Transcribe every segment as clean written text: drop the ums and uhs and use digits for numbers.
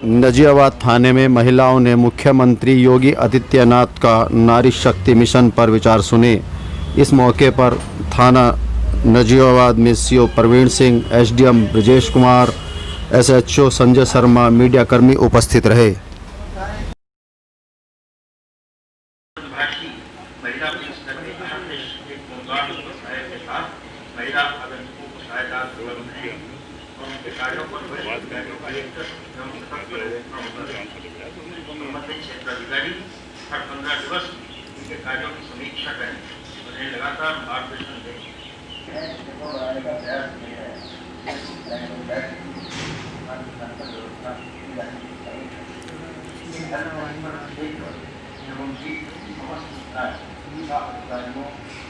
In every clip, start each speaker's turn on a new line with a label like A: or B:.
A: नजियाबाद थाने में महिलाओं ने मुख्यमंत्री योगी आदित्यनाथ का नारी शक्ति मिशन पर विचार सुने। इस मौके पर थाना नजियाबाद में CO Praveen Singh, SDM Brajesh Kumar, SHO Sanjay Sharma, media कर्मी उपस्थित रहे।
B: महिला पुलिसकर्मी के साथ महिला आगंतुकों को सहायता और उनके कार्यों पर संबंधित क्षेत्राधिकारी हर 15 दिवस उनके कार्यों की समीक्षा करें और उन्हें लगातार मार्गदर्शन दें।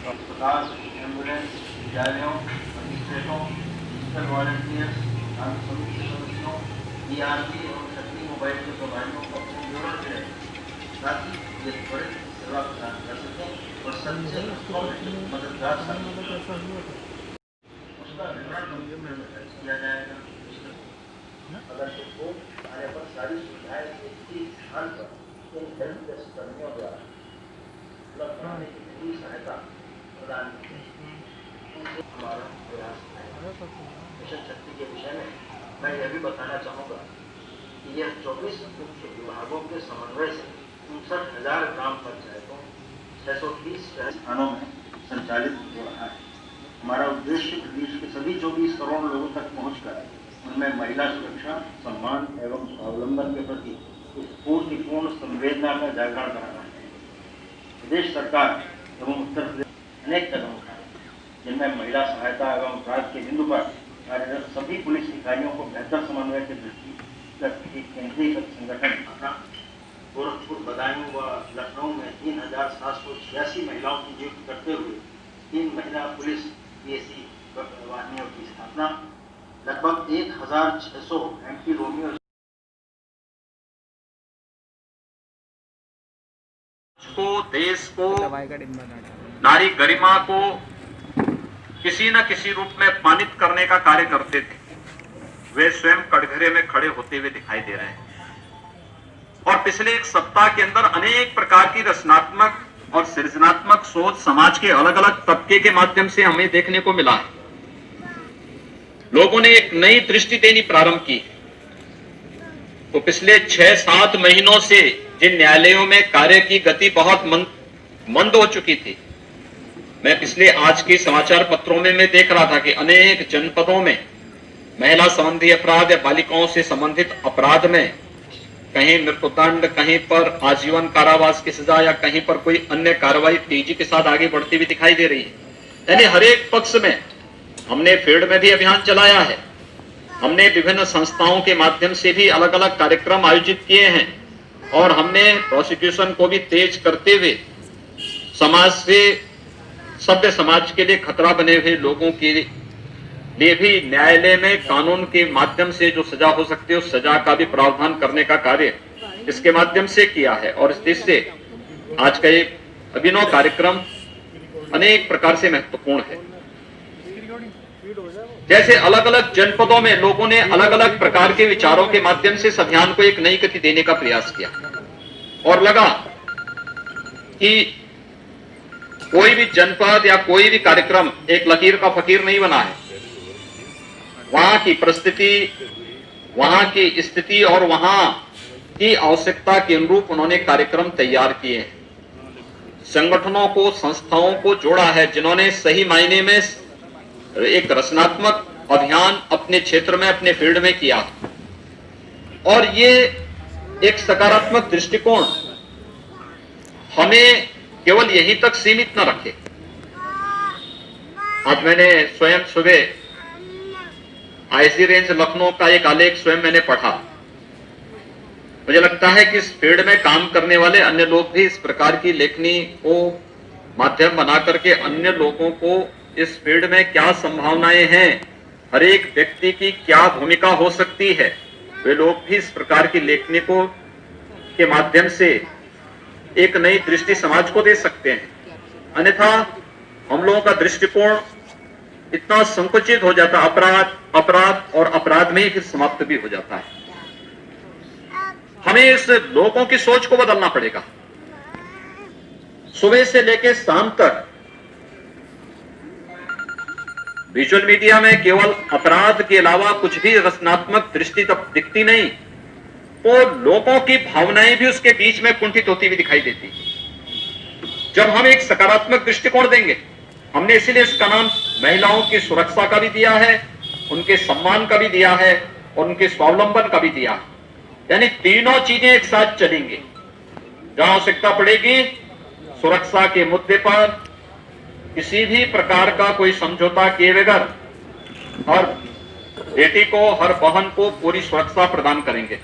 B: अस्पताल, एम्बुलेंस, विद्यालयों, मजिस्ट्रेटों, डिजिटल वॉलंटियर्स, समिति सदस्यों, DRP और शक्ति मोबाइल के प्रभारियों को अपने विवरण करें ताकि ये त्वरित सेवा प्रदान कर सकें और सबसे मददगार साबित उसका विवरण किया जाएगा। अगर रिपोर्ट आने पर सारी सुविधाएं एक ही स्थान पर इन हेल्प डेस्क कर्मियों द्वारा उपलब्ध कराने की पूरी सहायता प्रदान की हमारा प्रयास है। मिशन शक्ति के विषय में मैं यह भी बताना चाहूँगा कि यह 24 मुख्य विभागों के समन्वय से 59,000 ग्राम पंचायतों 630 स्थानों में संचालित हो रहा है। हमारा उद्देश्य प्रदेश के सभी 24 करोड़ लोगों तक पहुँचकर उनमें महिला सुरक्षा, सम्मान एवं स्वावलंबन के प्रति स्फूर्तिपूर्ण संवेदना का जागरण कराना है। प्रदेश सरकार एवं उत्तर प्रदेश अनेक कदम उठाए जिनमें महिला सहायता एवं अपराध के बिंदु पर कार्यरत सभी पुलिस अधिकारियों को बेहतर समन्वय के दृष्टिगत एक केंद्रीय संगठन बनाना, गोरखपुर, बदायूं व लखनऊ में 3,786 महिलाओं की नियुक्ति करते हुए 3 महिला पुलिस PSC वाहिनियों की स्थापना, लगभग 1,600 एंटी रोमियो को, देश को, नारी गरिमा को किसी न किसी रूप में अपमानित करने का कार्य करते थे, वे स्वयं कटघरे में खड़े होते हुए दिखाई दे रहे हैं। और पिछले एक सप्ताह के अंदर अनेक प्रकार की रचनात्मक और सृजनात्मक सोच समाज के अलग अलग तबके के माध्यम से हमें देखने को मिला है। लोगों ने एक नई दृष्टि देनी प्रारंभ की। तो पिछले 6-7 महीनों से जिन न्यायालयों में कार्य की गति बहुत मंद हो चुकी थी, मैं पिछले आज के समाचार पत्रों में मैं देख रहा था कि अनेक जनपदों में महिला संबंधी अपराध या बालिकाओं से संबंधित अपराध में कहीं मृत्युदंड, कहीं पर आजीवन कारावास की सजा या कहीं पर कोई अन्य कार्रवाई तेजी के साथ आगे बढ़ती हुई दिखाई दे रही है। यानी हर एक पक्ष में हमने फील्ड में भी अभियान चलाया है, हमने विभिन्न संस्थाओं के माध्यम से भी अलग अलग कार्यक्रम आयोजित किए हैं और हमने प्रोसिक्यूशन को भी तेज करते हुए समाज से, सभ्य समाज के लिए खतरा बने हुए लोगों के लिए भी न्यायालय में कानून के माध्यम से जो सजा हो सकती है उस सजा का भी प्रावधान करने का कार्य इसके माध्यम से किया है। और इस देश से आज का एक अभिनव कार्यक्रम अनेक प्रकार से महत्वपूर्ण है। जैसे अलग अलग जनपदों में लोगों ने अलग अलग प्रकार के विचारों के माध्यम से इस अभियान को एक नई गति देने का प्रयास किया और लगा कि कोई भी जनपद या कोई भी कार्यक्रम एक लकीर का फकीर नहीं बना है। वहां की परिस्थिति, वहां की स्थिति और वहां की आवश्यकता के अनुरूप उन्होंने कार्यक्रम तैयार किए हैं। संगठनों को, संस्थाओं को जोड़ा है जिन्होंने सही मायने में एक रचनात्मक अभियान अपने क्षेत्र में, अपने फील्ड में किया और ये एक सकारात्मक दृष्टिकोण हमें केवल यहीं तक सीमित न रखे। आज मैंने स्वयं सुबह आईजी रेंज लखनऊ का एक आलेख स्वयं मैंने पढ़ा। मुझे लगता है कि इस फील्ड में काम करने वाले अन्य लोग भी इस प्रकार की लेखनी को माध्यम बना करके अन्य लोगों को इस फील्ड में क्या संभावनाएं हैं, हर एक व्यक्ति की क्या भूमिका हो सकती है, वे लोग भी इस प्रकार की लेखनी को के माध्यम से एक नई दृष्टि समाज को दे सकते हैं। अन्यथा हम लोगों का दृष्टिकोण इतना संकुचित हो जाता, अपराध और अपराध में ही फिर समाप्त भी हो जाता है।
C: हमें इस लोगों की सोच को बदलना पड़ेगा। सुबह से लेकर शाम तक विजुअल मीडिया में केवल अपराध के अलावा कुछ भी रचनात्मक दृष्टि तब दिखती नहीं, तो लोगों की भावनाएं भी उसके बीच में कुंठित होती हुई दिखाई देती। जब हम एक सकारात्मक दृष्टिकोण देंगे, हमने इसीलिए इसका नाम महिलाओं की सुरक्षा का भी दिया है, उनके सम्मान का भी दिया है और उनके स्वावलंबन का भी दिया है। यानी तीनों चीजें एक साथ चलेंगी। जहां आवश्यकता पड़ेगी, सुरक्षा के मुद्दे पर किसी भी प्रकार का कोई समझौता किए बगैर हर बेटी को, हर बहन को पूरी सुरक्षा प्रदान करेंगे।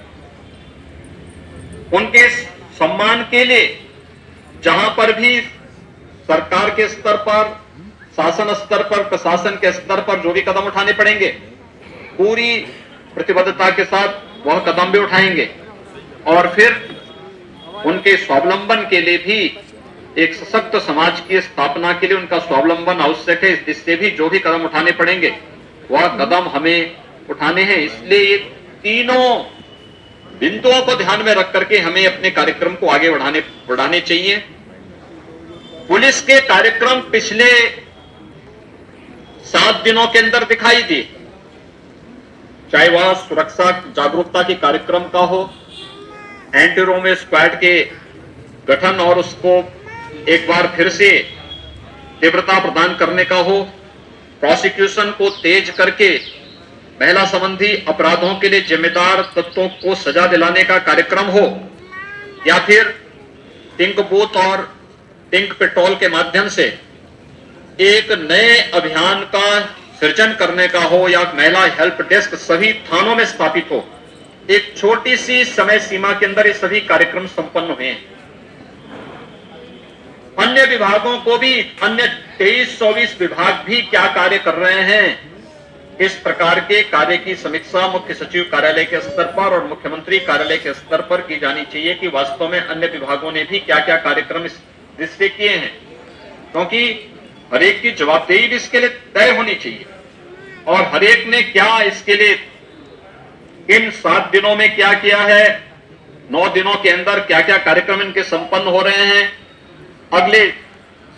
C: उनके सम्मान के लिए जहां पर भी सरकार के स्तर पर, शासन स्तर पर, प्रशासन के स्तर पर जो भी कदम उठाने पड़ेंगे, पूरी प्रतिबद्धता के साथ वह कदम भी उठाएंगे। और फिर उनके स्वावलंबन के लिए भी, एक सशक्त समाज की स्थापना के लिए उनका स्वावलंबन आवश्यक है। इससे भी जो भी कदम उठाने पड़ेंगे वह कदम हमें उठाने हैं। इसलिए ये तीनों बिंदुओं को ध्यान में रख करके हमें अपने कार्यक्रम को आगे बढ़ाने चाहिए। पुलिस के कार्यक्रम पिछले 7 दिनों के अंदर दिखाई दी, चाहे वह सुरक्षा जागरूकता के कार्यक्रम का हो, एंटी रोमियो स्क्वाड के गठन और उसको एक बार फिर से तीव्रता प्रदान करने का हो, प्रोसिक्यूशन को तेज करके महिला संबंधी अपराधों के लिए जिम्मेदार तत्वों को सजा दिलाने का कार्यक्रम हो, या फिर पिंक बूथ और पिंक पेट्रोल के माध्यम से एक नए अभियान का सृजन करने का हो, या महिला हेल्प डेस्क सभी थानों में स्थापित हो। एक छोटी सी समय सीमा के अंदर ये सभी कार्यक्रम संपन्न हुए हैं। अन्य विभागों को भी, अन्य 23-24 विभाग भी क्या कार्य कर रहे हैं, इस प्रकार के कार्य की समीक्षा मुख्य सचिव कार्यालय के स्तर पर और मुख्यमंत्री कार्यालय के स्तर पर की जानी चाहिए कि वास्तव में अन्य विभागों ने भी क्या क्या कार्यक्रम इस दृष्टि किए हैं, क्योंकि हर एक की जवाबदेही भी इसके लिए तय होनी चाहिए। और हर एक ने क्या इसके लिए इन 7 दिनों में क्या किया है, 9 दिनों के अंदर क्या क्या कार्यक्रम इनके संपन्न हो रहे हैं, अगले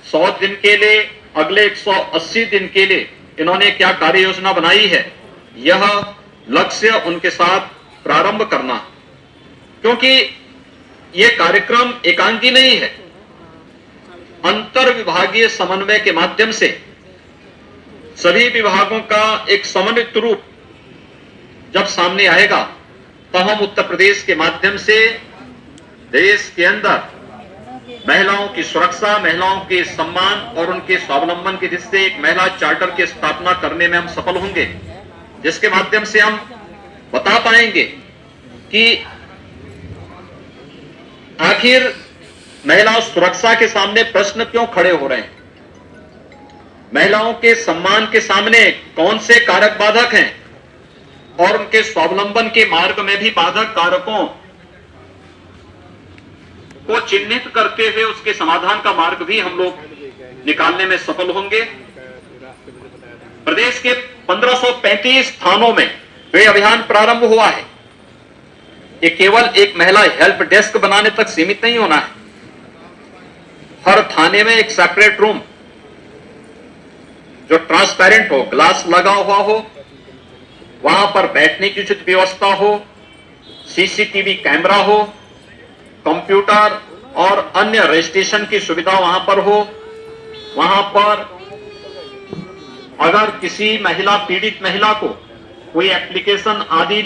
C: 100 दिन के लिए, अगले 180 दिन के लिए इन्होंने क्या कार्य योजना बनाई है, यह लक्ष्य उनके साथ प्रारंभ करना। क्योंकि यह कार्यक्रम एकांकी नहीं है, अंतर विभागीय समन्वय के माध्यम से सभी विभागों का एक समन्वित रूप जब सामने आएगा, तो हम उत्तर प्रदेश के माध्यम से देश के अंदर महिलाओं की सुरक्षा, महिलाओं के सम्मान और उनके स्वावलंबन की दृष्टि से एक महिला चार्टर की स्थापना करने में हम सफल होंगे, जिसके माध्यम से हम बता पाएंगे कि आखिर महिला सुरक्षा के सामने प्रश्न क्यों खड़े हो रहे हैं, महिलाओं के सम्मान के सामने कौन से कारक बाधक हैं, और उनके स्वावलंबन के मार्ग में भी बाधक कारकों को चिन्हित करते हुए उसके समाधान का मार्ग भी हम लोग निकालने में सफल होंगे। प्रदेश के 1535 थानों में यह अभियान प्रारंभ हुआ है। ये केवल एक महिला हेल्प डेस्क बनाने तक सीमित नहीं होना है। हर थाने में एक सेपरेट रूम जो ट्रांसपेरेंट हो, ग्लास लगा हुआ हो, वहां पर बैठने की उचित व्यवस्था हो, सीसीटीवी कैमरा हो, कंप्यूटर और अन्य रजिस्ट्रेशन की सुविधा वहां पर हो। वहां पर अगर किसी महिला, पीड़ित महिला को कोई एप्लीकेशन आदि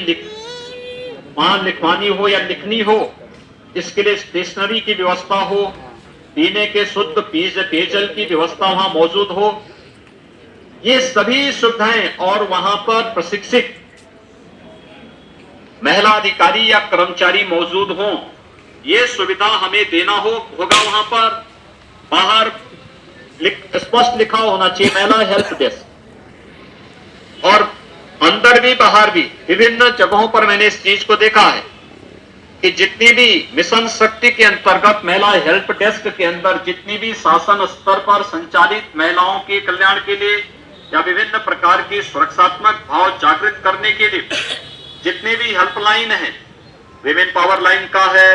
C: वहां लिखवानी हो या लिखनी हो, इसके लिए स्टेशनरी की व्यवस्था हो, पीने के शुद्ध पेयजल की व्यवस्था वहां मौजूद हो, ये सभी सुविधाएं और वहां पर प्रशिक्षित महिला अधिकारी या कर्मचारी मौजूद हों, ये सुविधा हमें देना होगा। वहां पर बाहर स्पष्ट लिखा होना चाहिए महिला हेल्प डेस्क, और अंदर भी बाहर भी विभिन्न जगहों पर मैंने इस चीज को देखा है कि जितनी भी मिशन शक्ति के अंतर्गत महिला हेल्प डेस्क के अंदर जितनी भी शासन स्तर पर संचालित महिलाओं के कल्याण के लिए या विभिन्न प्रकार की सुरक्षात्मक भाव जागृत करने के लिए जितने भी हेल्पलाइन हैं, विमेन पावर लाइन का है,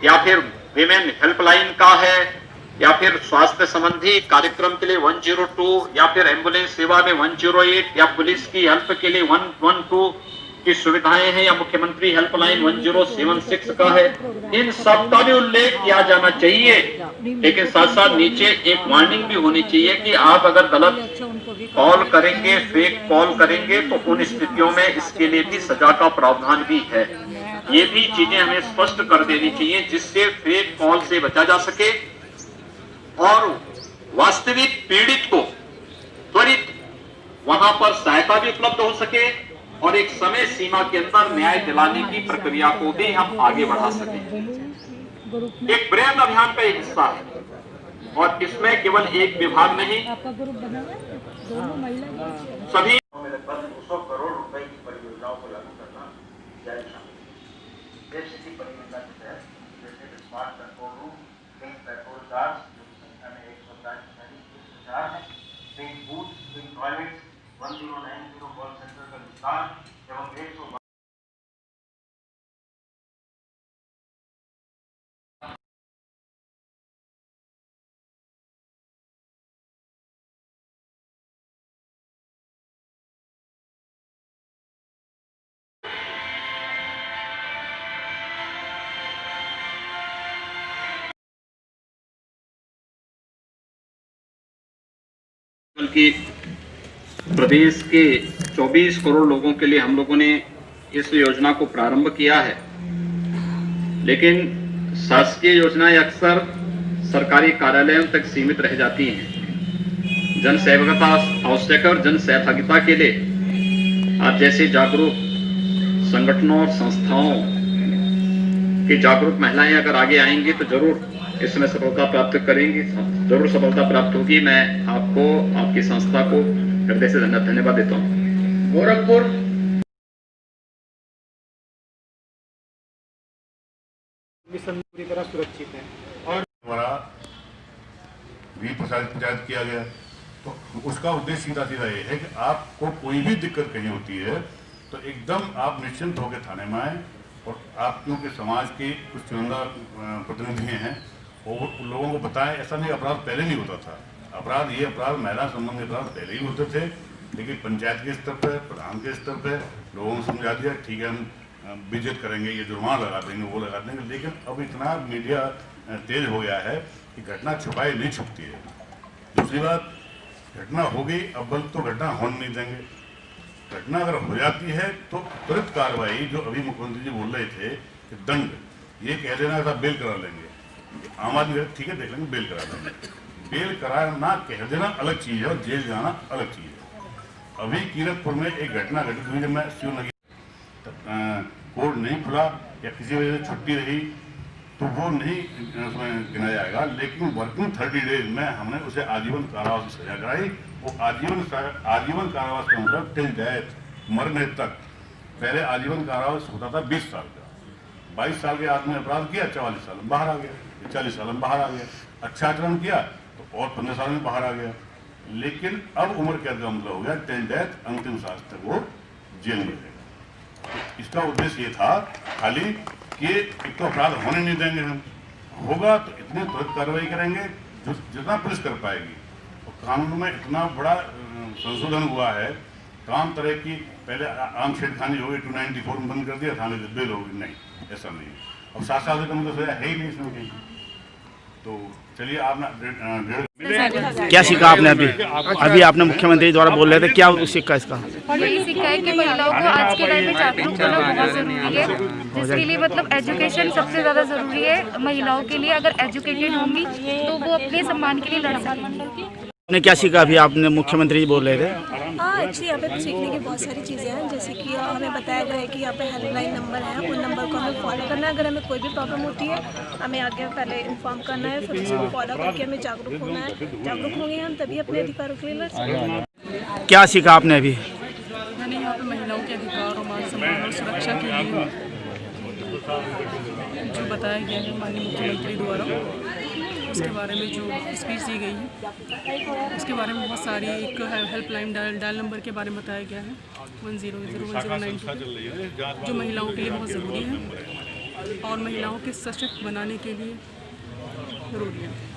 C: या फिर विमेन हेल्पलाइन का है, या फिर स्वास्थ्य संबंधी कार्यक्रम के लिए 102, या फिर एम्बुलेंस सेवा में 108, या पुलिस की हेल्प के लिए 112 की सुविधाएं हैं, या मुख्यमंत्री हेल्पलाइन 1076 का है। इन सब का भी उल्लेख किया जाना चाहिए, लेकिन साथ साथ नीचे एक वार्निंग भी होनी चाहिए कि आप अगर गलत कॉल करेंगे, फेक कॉल करेंगे, तो उन स्थितियों में इसके लिए भी सजा का प्रावधान भी है। ये भी चीजें हमें स्पष्ट कर देनी चाहिए, जिससे फेक कॉल से बचा जा सके और वास्तविक पीड़ित को त्वरित वहां पर सहायता भी उपलब्ध हो सके और एक समय सीमा के अंदर न्याय दिलाने की प्रक्रिया को भी हम आगे बढ़ा सकें। एक ब्रेन अभियान का एक हिस्सा है और इसमें केवल एक विभाग नहीं, सभी
B: लगभग 200 करोड़ रुपए की परियोजनाओं को लागू करना जारी शामिल। देश की परियोजना के तहत जैसे smart control room, pink patrol cars जो संख्या में 140 है, pink booth, pink toilets, 1090 call centre का विस्तार एवं 100
C: बल्कि प्रदेश के 24 करोड़ लोगों के लिए हम लोगों ने इस योजना को प्रारंभ किया है, लेकिन शासकीय योजनाएं अक्सर सरकारी कार्यालयों तक सीमित रह जाती हैं। जन सहभागिता आवश्यक है और जन सहभागिता के लिए आप जैसे जागरूक संगठनों और संस्थाओं की जागरूक महिलाएं अगर आगे आएंगी तो जरूर इसमें सफलता प्राप्त करेंगी, जरूर सफलता प्राप्त होगी। मैं आपको, आपकी संस्था को हृदय से धन्यवाद देता हूँ। गोरखपुर
D: मिशन पूरी तरह सुरक्षित है और
E: द्वारा भी प्रचारित किया गया, तो उसका उद्देश्य सीधा सीधा ये है कि आपको कोई भी दिक्कत कहीं होती है तो एकदम आप निश्चिंत होकर थाने में आए, और आप क्योंकि समाज के कुछ चुनिंदा प्रतिनिधि हैं और उन लोगों को बताएं। ऐसा नहीं अपराध पहले नहीं होता था, ये अपराध महिला संबंधी अपराध पहले ही होते थे, लेकिन पंचायत के स्तर पर, प्रधान के स्तर पर लोगों को समझा दिया ठीक है हम विजिट करेंगे, ये जुर्माना लगा देंगे, वो लगा देंगे। लेकिन अब इतना मीडिया तेज हो गया है कि घटना छुपाई नहीं छुपती है। दूसरी बात, घटना हो गई, अब बल तो घटना होने नहीं देंगे। घटना अगर हो जाती है तो तुरंत कार्रवाई, जो अभी मुख्यमंत्री जी बोल रहे थे कि दंड, ये कह देना था बेल करा लेंगे, आम आदमी ठीक है देख लेंगे बेल करा देंगे, बेल कराना कह देना अलग चीज़ है और जेल जाना अलग चीज़ है। अभी कीरतपुर में एक घटना घटित हुई, जब मैं शिवनगर कोर्ट नहीं खुला या किसी वजह से छुट्टी रही तो वो नहीं उसमें गिना जाएगा, लेकिन वर्किंग 30 डेज में हमने उसे आजीवन कारावास की सजा कराई। वो आजीवन कारावास का मतलब टिल डेथ, मरने तक। पहले आजीवन कारावास होता था 20 साल का, 22 साल के आदमी ने अपराध किया, 44 साल में बाहर आ गया, 40 साल में बाहर आ गया, अच्छा आचरण किया तो और 15 साल में बाहर आ गया। लेकिन अब उम्र कैद का मतलब हो गया टिल डेथ, अंतिम सांस तक वो जेल में रहेगा। इसका उद्देश्य ये था खाली कि एक तो अपराध होने नहीं देंगे हम, होगा तो इतनी त्वरित कार्रवाई करेंगे जितना पुलिस कर पाएगी। और कानून में इतना बड़ा संशोधन हुआ है, तमाम तरह की पहले आम छेड़खानी हो गई, 294 में बंद कर दिया, थाने से बेल होगी, नहीं ऐसा नहीं। अब 7 साल से कम तो सजा है ही नहीं इसमें कहीं। तो चलिए आपने
D: क्या सीखा आपने? अभी आपने मुख्यमंत्री द्वारा बोल रहे थे, क्या सीखा इसका?
F: यही सीखा है कि महिलाओं को आज के टाइम में जागरूक होना बहुत ज़रूरी है, जिसके लिए मतलब एजुकेशन सबसे ज़्यादा ज़रूरी है महिलाओं के लिए। अगर एजुकेटेड होंगी तो वो अपने सम्मान के लिए लड़ सकेंगी।
D: आपने क्या सीखा? अभी आपने मुख्यमंत्री जी बोल रहे थे।
G: हाँ, एक्चुअली यहाँ पे सीखने की बहुत सारी चीज़ें हैं, जैसे कि हमें बताया गया है कि यहाँ पे हेल्पलाइन नंबर है, उन नंबर को हमें फॉलो करना है। अगर हमें कोई भी प्रॉब्लम होती है हमें आगे पहले इन्फॉर्म करना है, फिर उसको फॉलो करके हमें जागरूक होना है। जागरूक होंगे हम तभी अपने अधिकारों के लिए लड़ सकेंगे।
D: क्या सीखा आपने अभी?
H: मैंने यहाँ पे महिलाओं के अधिकार और मान सम्मान और सुरक्षा के लिए जो बताया गया है माननीय मुख्यमंत्री द्वारा, उसके बारे में जो स्पीच दी गई है उसके बारे में बहुत सारी, एक हेल्पलाइन डायल नंबर के बारे में बताया गया है 100109, जो महिलाओं के लिए बहुत ज़रूरी है। और महिलाओं के सशक्त बनाने के लिए ज़रूरी है।